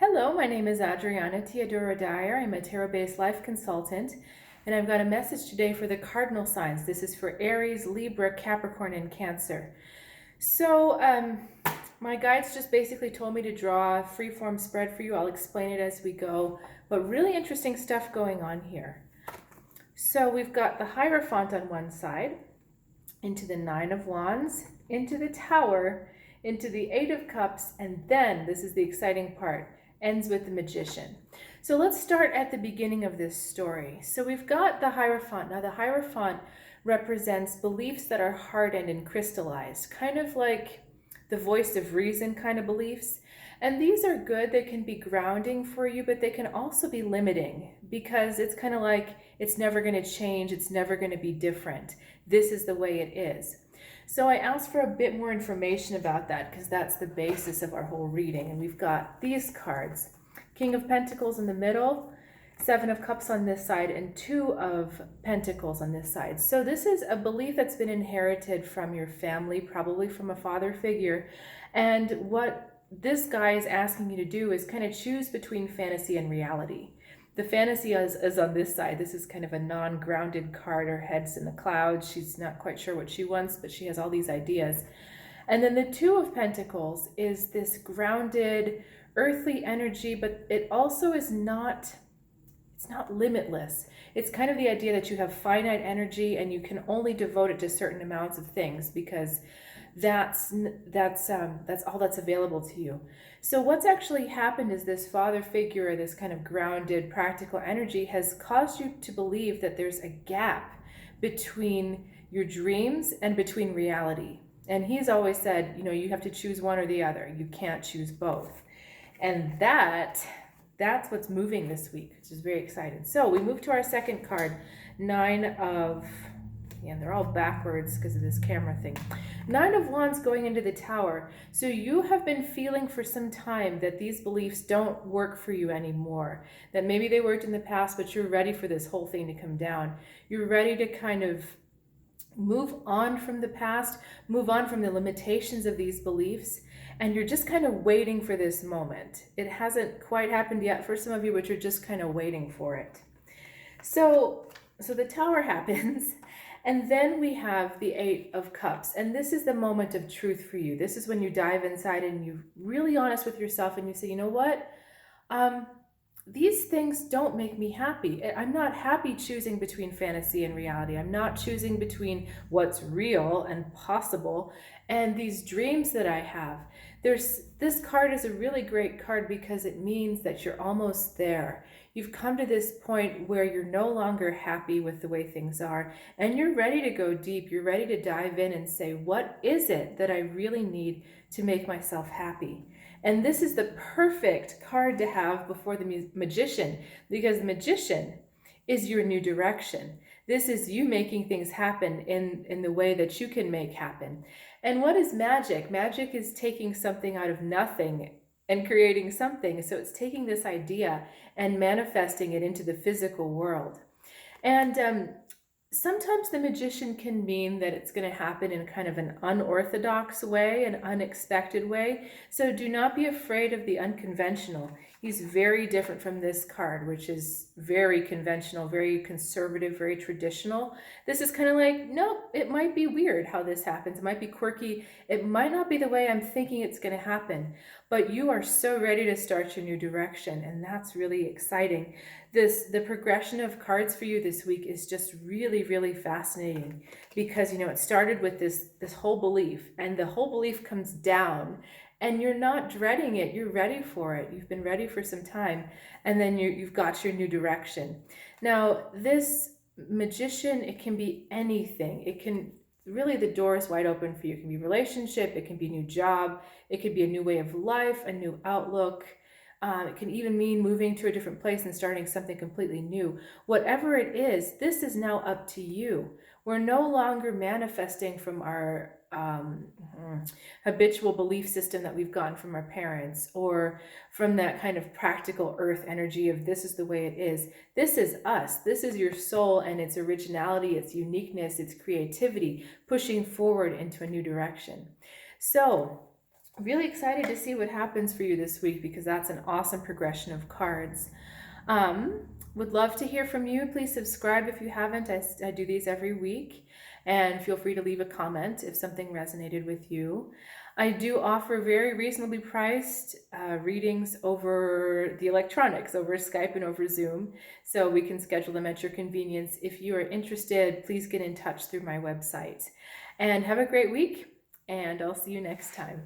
Hello, my name is Adriana Teodoro-Dier. I'm a tarot-based life consultant, and I've got a message today for the cardinal signs. This is for Aries, Libra, Capricorn, and Cancer. So, my guides just basically told me to draw a freeform spread for you. I'll explain it as we go, but really interesting stuff going on here. So we've got the Hierophant on one side, into the Nine of Wands, into the Tower, into the Eight of Cups, and then, this is the exciting part, ends with the Magician. So let's start at the beginning of this story. So we've got the Hierophant. Now the Hierophant represents beliefs that are hardened and crystallized, kind of like the voice of reason kind of beliefs. And these are good. They can be grounding for you, but they can also be limiting because it's kind of like it's never going to change. It's never going to be different. This is the way it is. So I asked for a bit more information about that because that's the basis of our whole reading. And we've got these cards: King of Pentacles in the middle, Seven of Cups on this side, and Two of Pentacles on this side. So this is a belief that's been inherited from your family, probably from a father figure. And what this guy is asking you to do is kind of choose between fantasy and reality. The fantasy is on this side. This is kind of a non-grounded card. Her head's in the clouds. She's not quite sure what she wants, but she has all these ideas. And then the Two of Pentacles is this grounded, earthly energy, but it also is not, it's not limitless. It's kind of the idea that you have finite energy and you can only devote it to certain amounts of things because that's all that's available to you. So what's actually happened is this father figure, this kind of grounded, practical energy has caused you to believe that there's a gap between your dreams and between reality. And he's always said, you have to choose one or the other. You can't choose both. And that's what's moving this week, which is very exciting. So we move to our second card, and they're all backwards because of this camera thing. Nine of Wands going into the Tower. So you have been feeling for some time that these beliefs don't work for you anymore. That maybe they worked in the past, but you're ready for this whole thing to come down. You're ready to kind of move on from the past, move on from the limitations of these beliefs, and you're just kind of waiting for this moment. It hasn't quite happened yet for some of you, but you're just kind of waiting for it. So the Tower happens. And then we have the Eight of Cups. And this is the moment of truth for you. This is when you dive inside and you're really honest with yourself and you say, you know what? These things don't make me happy. I'm not happy choosing between fantasy and reality. I'm not choosing between what's real and possible and these dreams that I have. This card is a really great card because it means that you're almost there. You've come to this point where you're no longer happy with the way things are, and you're ready to go deep. You're ready to dive in and say, what is it that I really need to make myself happy? And this is the perfect card to have before the Magician, because the Magician is your new direction. This is you making things happen in the way that you can make happen. And what is magic? Magic is taking something out of nothing and creating something. So it's taking this idea and manifesting it into the physical world. And sometimes the Magician can mean that it's going to happen in kind of an unorthodox way, an unexpected way. So do not be afraid of the unconventional. He's very different from this card, which is very conventional, very conservative, very traditional. This is kind of like, nope, it might be weird how this happens. It might be quirky. It might not be the way I'm thinking it's going to happen, but you are so ready to start your new direction. And that's really exciting. The progression of cards for you this week is just really, really fascinating because, it started with this whole belief, and the whole belief comes down. And you're not dreading it. You're ready for it. You've been ready for some time. And then you've got your new direction. Now, this Magician, it can be anything. It can really, the door is wide open for you. It can be relationship. It can be a new job. It could be a new way of life, a new outlook. It can even mean moving to a different place and starting something completely new. Whatever it is, this is now up to you. We're no longer manifesting from our habitual belief system that we've gotten from our parents, or from that kind of practical earth energy of this is the way it is. This is us. This is your soul and its originality, its uniqueness, its creativity, pushing forward into a new direction. So Really excited to see what happens for you this week because that's an awesome progression of cards. Um, would love to hear from you. Please subscribe if you haven't. I do these every week, and feel free to leave a comment if something resonated with you. I do offer very reasonably priced readings over the electronics, over Skype and over Zoom, so we can schedule them at your convenience. If you are interested, please get in touch through my website. And have a great week, and I'll see you next time.